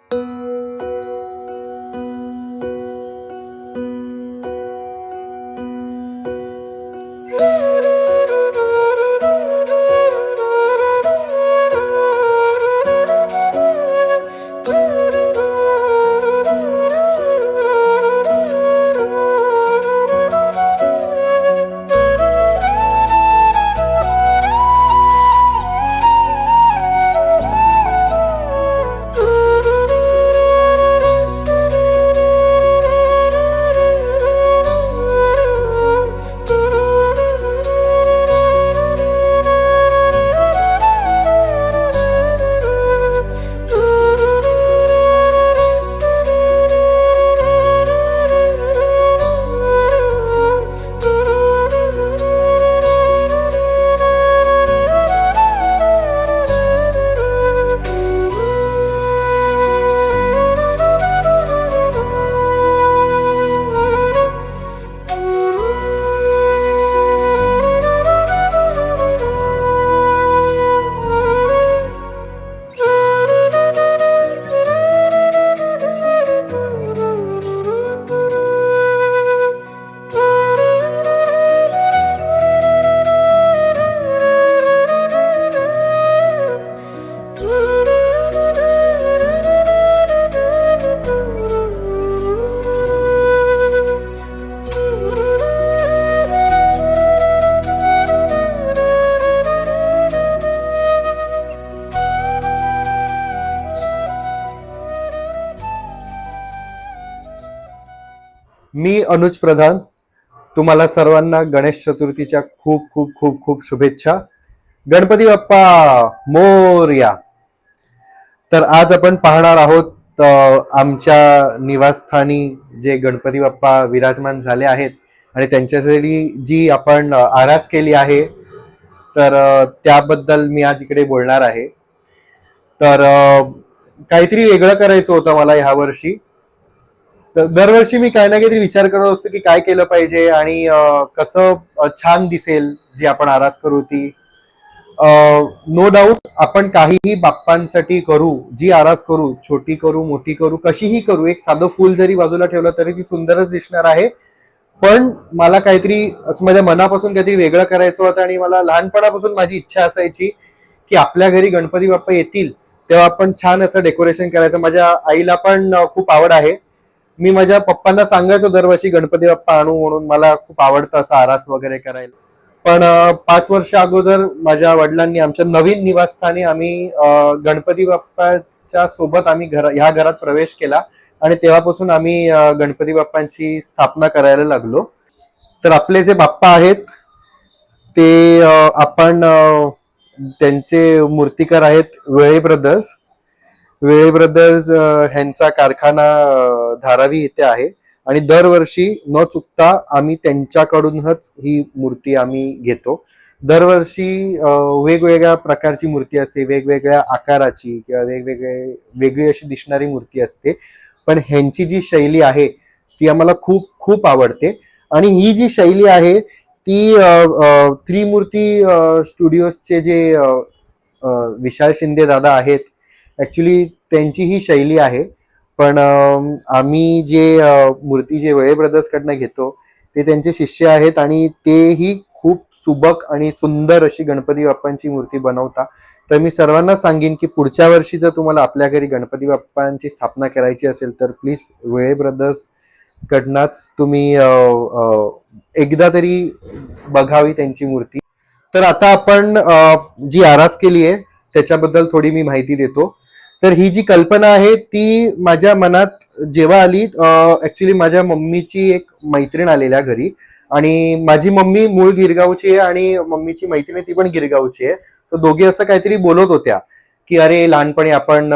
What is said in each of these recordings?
मी अनुज प्रधान, तुम्हाला सर्वांना गणेश चतुर्थीच्या खूप खूप खूप खूप शुभेच्छा. गणपती बाप्पा मोरया. तर आज आपण पाहणार आहोत आमच्या निवासस्थानी जे गणपती बाप्पा विराजमान झाले आहेत आणि त्यांच्यासाठी जी आपण आरास केली आहे, तर त्याबद्दल मी आज इकडे बोलणार आहे. तर काहीतरी वेगळं करायचं होतं मला ह्या वर्षी. तर दरवर्षी मी काही ना काहीतरी विचार करत असतो की काय केलं पाहिजे आणि कसं छान दिसेल जी आपण आरास करू ती. नो डाऊट आपण काहीही बाप्पांसाठी करू, जी आरास करू, छोटी करू, मोठी करू, कशीही करू, एक साधं फूल जरी बाजूला ठेवलं तरी ती सुंदरच दिसणार आहे. पण मला काहीतरी माझ्या मनापासून काहीतरी वेगळं करायचं होतं आणि मला लहानपणापासून माझी इच्छा असायची की आपल्या घरी गणपती बाप्पा येतील तेव्हा आपण छान असं डेकोरेशन करायचं. माझ्या आईला पण खूप आवड आहे. मी माझ्या पप्पांना सांगायचो दरवर्षी गणपती बाप्पा आणू म्हणून, मला खूप आवडतं असं आरास वगैरे करायला. पण 5 वर्ष अगोदर माझ्या वडिलांनी आमच्या नवीन निवासस्थानी आम्ही गणपती बाप्पाच्या सोबत आम्ही ह्या घरात प्रवेश केला आणि तेव्हापासून आम्ही गणपती बाप्पांची स्थापना करायला लागलो. तर आपले जे बाप्पा आहेत ते आपण त्यांचे मूर्तिकार आहेत वेळे ब्रदर्स. वेळे ब्रदर्स ह्यांचा कारखाना धारावी येथे आहे आणि दरवर्षी न चुकता आम्ही त्यांच्याकडूनच ही मूर्ती आम्ही घेतो. दरवर्षी वेगवेगळ्या प्रकारची मूर्ती असते, वेगवेगळ्या आकाराची किंवा वेगळी अशी दिसणारी मूर्ती असते. पण ह्यांची जी शैली आहे ती आम्हाला खूप खूप आवडते आणि ही जी शैली आहे ती त्रिमूर्ती स्टुडिओजचे जे विशाल शिंदे दादा आहेत, ऍक्च्युली त्यांची ही शैली आहे. पण आम्ही जे मूर्ती जे वेळे ब्रदर्स कडनं घेतो ते त्यांचे शिष्य आहेत आणि तेही खूप सुबक आणि सुंदर अशी गणपती बाप्पांची मूर्ती बनवता. तर मी सर्वांना सांगेन की पुढच्या वर्षी जर तुम्हाला आपल्या घरी गणपती बाप्पांची स्थापना करायची असेल तर प्लीज वेळे ब्रदर्स कडनंच तुम्ही एकदा तरी बघावी त्यांची मूर्ती. तर आता आपण जी आरास केली आहे त्याच्याबद्दल थोडी मी माहिती देतो. तर ही जी कल्पना आहे ती माझ्या मनात जेव्हा आली, ऍक्च्युली माझ्या मम्मीची एक मैत्रीण आलेल्या घरी आणि माझी मम्मी मूळ गिरगावची आहे आणि मम्मीची मैत्रीण ती पण गिरगावची आहे. तर दोघी असं काहीतरी बोलत होत्या की अरे लहानपणी आपण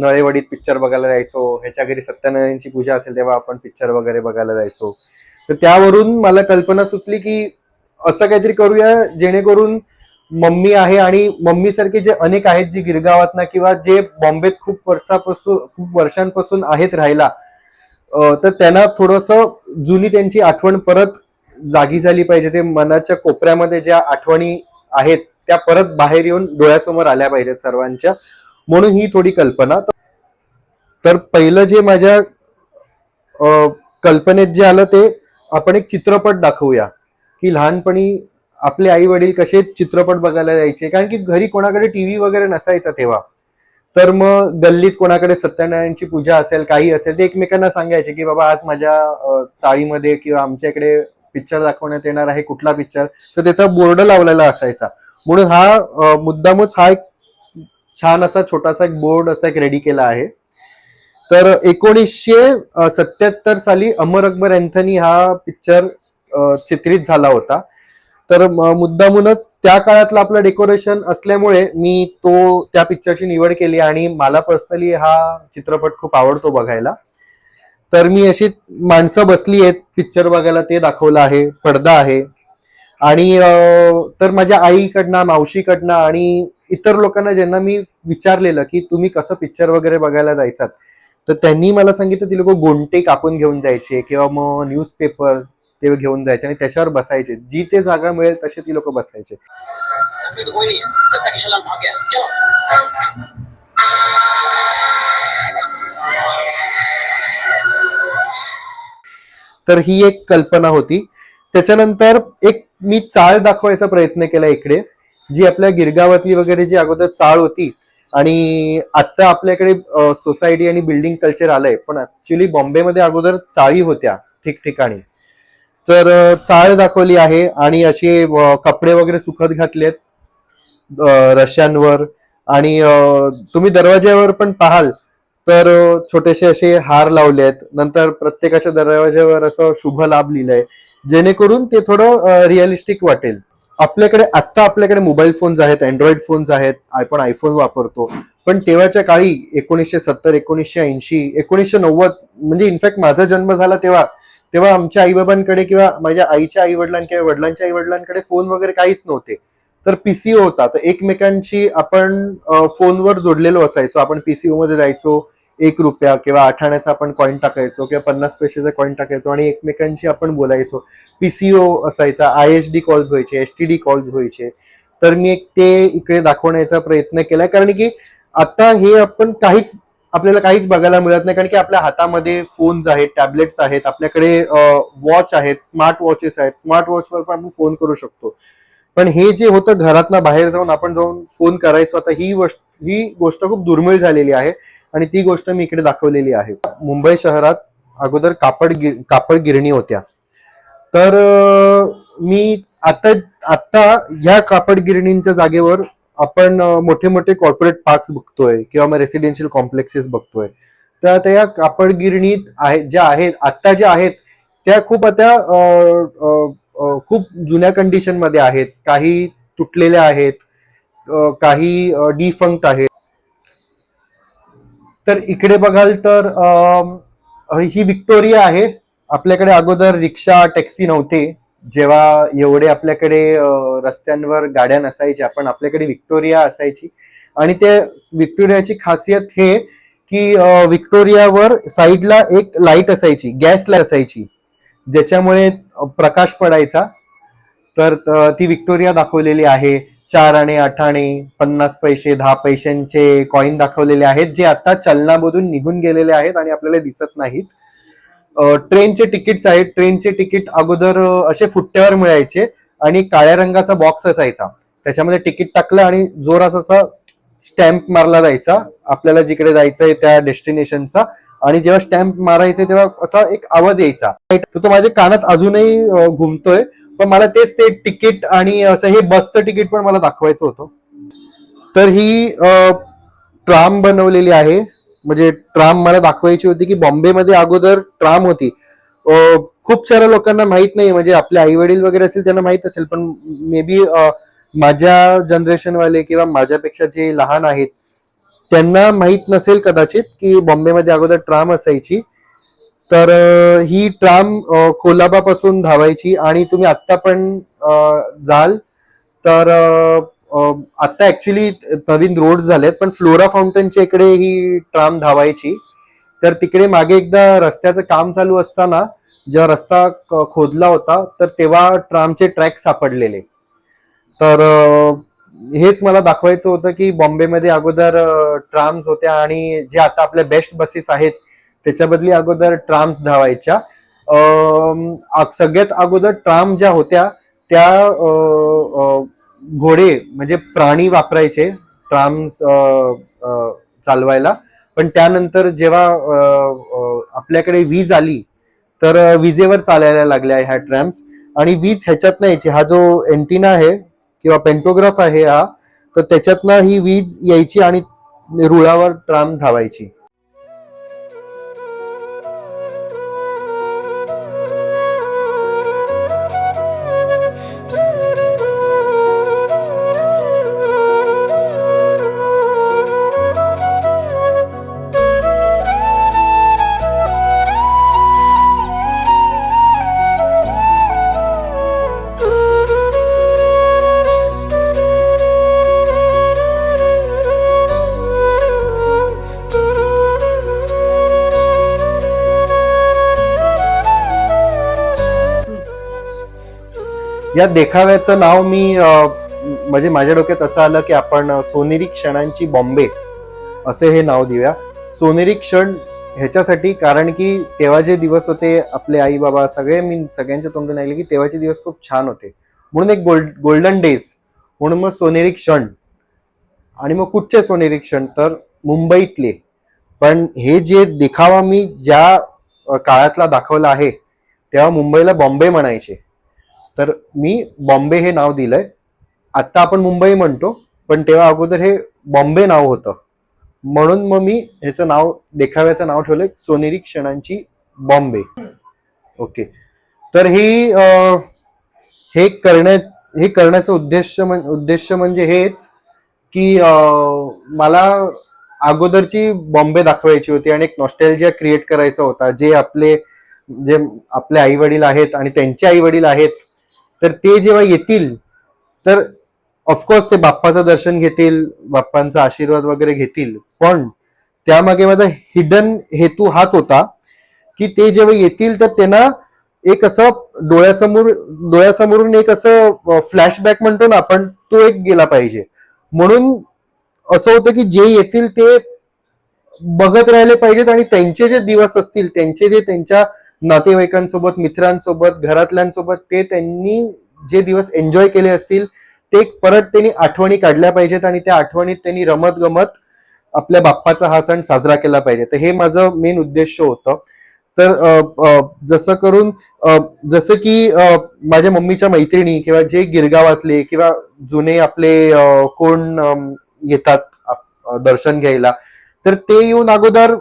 नळेवाडीत पिक्चर बघायला जायचो, ह्याच्या घरी सत्यनारायणची पूजा असेल तेव्हा आपण पिक्चर वगैरे बघायला जायचो. तर त्यावरून मला कल्पना सुचली की असं काहीतरी करूया जेणेकरून मम्मी आहे आणि मम्मी सारखे जे अनेक आहेत जी गिरगावात ना किंवा जे बॉम्बेत खूप वर्षांपासून आहेत राहायला, तर त्यांना थोडस जुनी त्यांची आठवण परत जागी झाली पाहिजे. ते मनाच्या कोपऱ्यामध्ये ज्या आठवणी आहेत त्या परत बाहेर येऊन डोळ्यासमोर आल्या पाहिजेत सर्वांच्या, म्हणून ही थोडी कल्पना. तर पहिलं जे माझ्या कल्पनेत जे आलं ते आपण एक चित्रपट दाखवूया, की लहानपणी आपले आई वडील कसे चित्रपट बघायला जायचे, कारण की घरी कोणाकडे टीव्ही वगैरे नसायचा तेव्हा. तर मग गल्लीत कोणाकडे सत्यनारायणची पूजा असेल, काही असेल, ते एकमेकांना सांगायचे की बाबा आज माझ्या चाळीमध्ये किंवा आमच्या इकडे पिक्चर दाखवण्यात येणार आहे, कुठला पिक्चर, तर त्याचा बोर्ड लावलेला असायचा. म्हणून हा मुद्दामच हा एक छान असा छोटासा एक बोर्ड असा एक रेडी केला आहे. तर 1977 साली अमर अकबर अँथनी हा पिक्चर चित्रित झाला होता. तर मुद्दामूनच त्या काळातलं आपलं डेकोरेशन असल्यामुळे मी त्या पिक्चरची निवड केली आणि मला पर्सनली हा चित्रपट खूप आवडतो बघायला. तर मी अशी माणसं बसली आहेत पिक्चर बघायला ते दाखवलं आहे, पडदा आहे. आणि तर माझ्या आईकडनं, मावशीकडनं आणि इतर लोकांना ज्यांना मी विचारलेलं की तुम्ही कसं पिक्चर वगैरे बघायला जायचात, तर त्यांनी मला सांगितलं ती लोक गोंटे कापून घेऊन जायचे किंवा मग न्यूजपेपर ते घेऊन जायचे आणि त्याच्यावर बसायचे. जी ते जागा मिळेल तसे ती लोक बसायचे. तर ही एक कल्पना होती. त्याच्यानंतर एक मी चाळ दाखवायचा प्रयत्न केला इकडे, जी आपल्या गिरगावातली वगैरे जी अगोदर चाळ होती आणि आता आपल्याकडे सोसायटी आणि बिल्डिंग कल्चर आलंय, पण ऍक्च्युली बॉम्बेमध्ये अगोदर चाळी होत्या ठिकठिकाणी. तर चाळ दाखवली आहे आणि असे कपडे वगैरे सुकत घातलेत रश्यांवर. आणि तुम्ही दरवाज्यावर पण पाहाल तर छोटेसे असे हार लावले आहेत. नंतर प्रत्येकाच्या दरवाज्यावर असं शुभ लाभ लिहिलंय, जेणेकरून ते थोडं रिअलिस्टिक वाटेल. आपल्याकडे मोबाईल फोन्स आहेत, अँड्रॉइड फोन्स आहेत, आपण आयफोन वापरतो. पण तेव्हाच्या काळी 1970, 1980, 1990, म्हणजे इनफॅक्ट माझा जन्म झाला तेव्हा तेव्हा आमच्या आईबाबांकडे किंवा माझ्या आईच्या आई वडिलांकडे किंवा वडिलांच्या आई वडिलांकडे फोन वगैरे काहीच नव्हते. तर पीसीओ होता. तर एकमेकांशी आपण फोनवर जोडलेलो असायचो. आपण पीसीओ मध्ये जायचो, 1 रुपया किंवा 8 आण्याचा आपण कॉईन टाकायचो किंवा 50 पैशाचा कॉईन टाकायचो आणि एकमेकांशी आपण बोलायचो. पीसीओ असायचा, आयएसडी कॉल्स व्हायचे, एसटीडी कॉल्स व्हायचे. तर मी एक ते इकडे दाखवण्याचा प्रयत्न केला, कारण की आता हे आपल्याला काहीच बघायला मिळत नाही, कारण की आपल्या हातामध्ये फोन्स आहेत, टॅबलेट्स आहेत, आपल्याकडे वॉच आहेत, स्मार्ट वॉचेस आहेत, स्मार्ट वॉचवर पण आपण फोन करू शकतो. पण हे जे होतं घरातनं बाहेर जाऊन आपण जाऊन फोन करायचो, आता ही गोष्ट खूप दुर्मिळ झालेली आहे आणि ती गोष्ट मी इकडे दाखवलेली आहे. मुंबई शहरात अगोदर कापड गिरणी होत्या. तर मी आता आता ह्या कापड गिरणींच्या जागेवर आपण मोठे मोठे कॉर्पोरेट पार्क्स बघतोय किंवा मग रेसिडेन्शियल कॉम्प्लेक्सेस बघतोय. तर आता या कापड गिरणीत ज्या आहेत त्या खूप आता खूप जुन्या कंडिशन मध्ये आहेत, काही तुटलेल्या आहेत, काही डिफंक्ट आहेत. तर इकडे बघाल तर ही विक्टोरिया आहे. आपल्याकडे अगोदर रिक्षा, टॅक्सी नव्हते. जेव्हा एवढे आपल्याकडे रस्त्यांवर गाड्या नसायच्या, पण आपल्याकडे विक्टोरिया असायची. आणि त्या विक्टोरियाची खासियत हे की विक्टोरियावर साईडला एक लाईट असायची, गॅस लाईट असायची, ज्याच्यामुळे प्रकाश पडायचा. तर ती विक्टोरिया दाखवलेली आहे. 4 आणे, 8 आणे, 50 पैसे, 10 पैशांचे कॉईन दाखवलेले आहेत, जे आता चलनामधून निघून गेलेले आहेत आणि आपल्याला दिसत नाहीत. ट्रेनचे तिकीट्स आहेत. ट्रेनचे तिकीट अगोदर असे फुट्ट्यावर मिळायचे आणि काळ्या रंगाचा बॉक्स असायचा, त्याच्यामध्ये तिकीट टाकलं आणि जोरात असा स्टॅम्प मारला जायचा आपल्याला जिकडे जायचंय त्या डेस्टिनेशनचा. आणि जेव्हा स्टॅम्प मारायचे तेव्हा असा एक आवाज यायचा. तो माझ्या कानात अजूनही घुमतोय. पण मला ते तिकीट आणि असं हे बसचं तिकीट पण मला दाखवायचं होतं. तर ही ट्राम बनवलेली आहे. म्हणजे ट्राम मला दाखवायची होती की बॉम्बेमध्ये अगोदर ट्राम होती. खूप साऱ्या लोकांना माहित नाही, म्हणजे आपले आई वडील वगैरे असेल त्यांना माहित असेल, पण मे बी माझ्या जनरेशन वाले किंवा माझ्यापेक्षा जे लहान आहेत त्यांना माहित नसेल कदाचित की बॉम्बेमध्ये अगोदर ट्राम असायची. तर ही ट्राम कोलाबापासून धावायची आणि तुम्ही आत्ता पण जाल तर आता ऍक्च्युली नवीन रोड झालेत, पण फ्लोरा फाउंटनच्या इकडे ही ट्राम धावायची. तर तिकडे मागे एकदा रस्त्याचं काम चालू असताना जेव्हा रस्ता खोदला होता तर तेव्हा ट्रामचे ट्रॅक सापडलेले. तर हेच मला दाखवायचं होतं की बॉम्बेमध्ये अगोदर ट्राम्स होत्या आणि जे आता आपल्या बेस्ट बसेस आहेत त्याच्या बदली अगोदर ट्राम्स धावायच्या. सगळ्यात अगोदर ट्राम ज्या होत्या त्या घोडे म्हणजे प्राणी वापरायचे ट्राम्स चालवायला. पण त्यानंतर जेव्हा आपल्याकडे वीज आली तर विजेवर चालायला लागल्या ह्या ट्रॅम्स. आणि वीज ह्याच्यातनं यायची, हा जो एंटिना आहे किंवा पेंटोग्राफ आहे हा, तर त्याच्यातनं ही वीज यायची आणि रुळावर ट्राम धावायची. या देखाव्याचं नाव मी म्हणजे माझ्या डोक्यात असं आलं की आपण सोनेरी क्षणांची बॉम्बे असे हे नाव देऊया. सोनेरी क्षण ह्याच्यासाठी कारण की तेव्हा जे दिवस होते आपले आई बाबा सगळे, मी सगळ्यांच्या तोंडून ऐकले की तेव्हाचे दिवस खूप छान होते म्हणून एक गोल्डन डेज म्हणून मग सोनेरी क्षण. आणि मग कुठचे सोनेरी क्षण तर मुंबईतले. पण हे जे देखावा मी ज्या काळातला दाखवला आहे तेव्हा मुंबईला बॉम्बे म्हणायचे, तर मी बॉम्बे हे नाव दिलंय. आता आपण मुंबई म्हणतो पण तेव्हा अगोदर हे बॉम्बे नाव होतं म्हणून मग मी ह्याचं नाव, देखाव्याचं नाव ठेवलंय सोनेरी क्षणांची बॉम्बे. ओके. तर हे करण्याचा उद्देश म्हणजे हेच की मला अगोदरची बॉम्बे दाखवायची होती आणि एक नॉस्टॅल्जिया क्रिएट करायचा होता. जे आपले आई वडील आहेत आणि त्यांचे आई वडील आहेत तर ते जेव्हा येतील तर ऑफकोर्स ते बाप्पाचं दर्शन घेतील, बाप्पांचा आशीर्वाद वगैरे घेतील. पण त्यामागे माझा हिडन हेतू हाच होता की ते जेव्हा येतील तर त्यांना एक असं डोळ्यासमोरून एक असं फ्लॅशबॅक म्हणतो ना आपण, तो एक गेला पाहिजे. म्हणून असं होतं की जे येतील ते बघत राहिले पाहिजेत आणि त्यांचे जे दिवस असतील, त्यांच्या नातेवाईकांसोबत, मित्रांसोबत, घरातल्यांसोबत ते त्यांनी जे दिवस एन्जॉय केले असतील ते परत त्यांनी आठवणी काढल्या पाहिजेत आणि त्या आठवणीत त्यांनी रमत गमत आपल्या बाप्पाचा हा सण साजरा केला पाहिजे. तर हे माझं मेन उद्देश होतं. तर जसं की माझ्या मम्मीच्या मैत्रिणी किंवा जे गिरगावातले किंवा जुने आपले कोण येतात दर्शन घ्यायला, तर ते येऊन अगोदर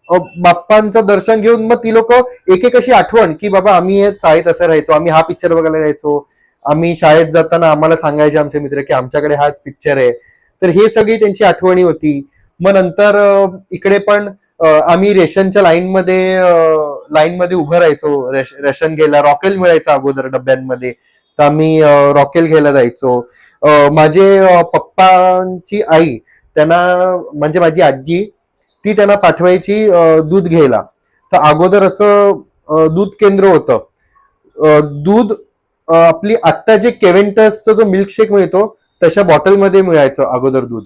बाप्पांचं दर्शन घेऊन मग ती लोक एक एक अशी आठवण की बाबा आम्ही चाळीत असं राहायचो, आम्ही हा पिक्चर बघायला जायचो, आम्ही शाळेत जाताना आम्हाला सांगायचे आमचे मित्र की आमच्याकडे हाच पिक्चर आहे. तर हे सगळी त्यांची आठवणी होती. मग नंतर इकडे पण आम्ही रेशनच्या लाईनमध्ये उभं राहायचो रेशन घ्यायला. रॉकेल मिळायचं अगोदर डब्यांमध्ये, तर आम्ही रॉकेल घ्यायला जायचो. माझे पप्पांची आई त्यांना, म्हणजे माझी आजी, ती त्यांना पाठवायची दूध घ्यायला. तर अगोदर असं दूध केंद्र होतं. दूध आपली आत्ता जे केव्हेंटसचा जो मिल्कशेक मिळतो तशा बॉटलमध्ये मिळायचं अगोदर दूध.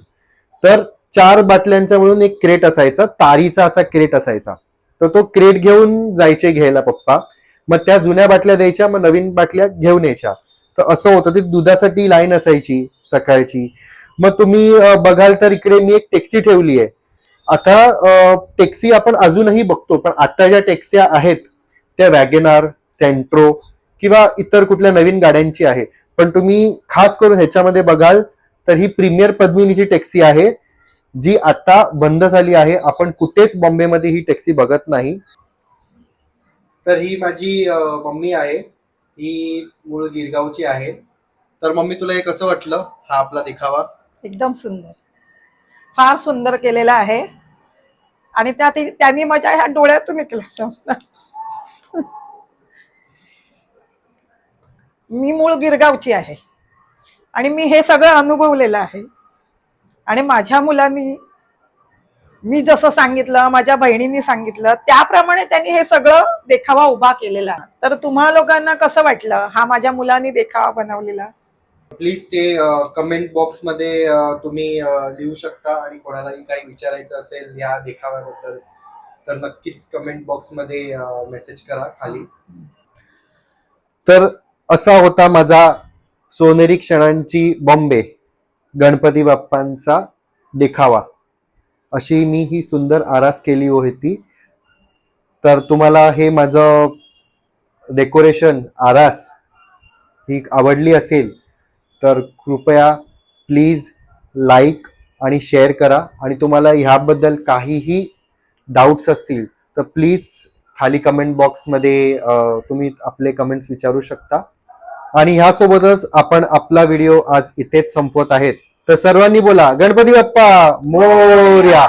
तर 4 बाटल्यांचा मिळून एक क्रेट असायचा, तारीचा असा क्रेट असायचा. तर तो क्रेट घेऊन जायचे घ्यायला पप्पा. मग त्या जुन्या बाटल्या द्यायच्या, मग नवीन बाटल्या घेऊन यायच्या. तर असं होतं, ते दुधासाठी लाईन असायची सकाळची. मग तुम्ही बघाल तर इकडे मी एक टॅक्सी ठेवली आहे. आता टॅक्सी आपण अजूनही बघतो, पण आता ज्या टॅक्सी आहेत त्या वॅगनार, सेंट्रो किंवा इतर कुठल्या नवीन गाड्यांची आहे. पण तुम्ही खास करून ह्याच्यामध्ये बघाल तर ही प्रीमियर पद्मिनीची टॅक्सी आहे जी आता बंद झाली आहे. आपण कुठेच बॉम्बेमध्ये ही टॅक्सी बघत नाही. तर ही माझी मम्मी आहे, ही मूळ गिरगावची आहे. तर मम्मी, तुला हे कसं वाटलं हा आपला देखावा? एकदम सुंदर, फार सुंदर केलेला आहे आणि त्यांनी माझ्या ह्या डोळ्यातून निघाला. मी मूळ गिरगावची आहे आणि मी हे सगळं अनुभवलेलं आहे. आणि माझ्या मुलांनी, मी जसं सांगितलं, माझ्या बहिणींनी सांगितलं त्याप्रमाणे त्यांनी हे सगळं देखावा उभा केलेला. तर तुम्हा लोकांना कसं वाटलं हा माझ्या मुलांनी देखावा बनवलेला? प्लीज ते कमेंट बॉक्समध्ये तुम्ही लिहू शकता आणि कोणालाही काही विचारायचं असेल या देखाव्याबद्दल तर नक्कीच कमेंट बॉक्समध्ये मेसेज करा खाली. तर असा होता माझा सोनेरी क्षणांची बॉम्बे गणपती बाप्पांचा देखावा. अशी मी ही सुंदर आरास केली होती. तर तुम्हाला हे माझं डेकोरेशन आरास ही आवडली असेल तर कृपया प्लीज लाईक आणि शेअर करा. आणि तुम्हाला ह्याबद्दल काहीही डाऊट्स असतील तर प्लीज खाली कमेंट बॉक्समध्ये तुम्ही आपले कमेंट्स विचारू शकता. आणि ह्यासोबतच आपण आपला व्हिडिओ आज इथेच संपवत आहेत. तर सर्वांनी बोला गणपती बाप्पा मोरया.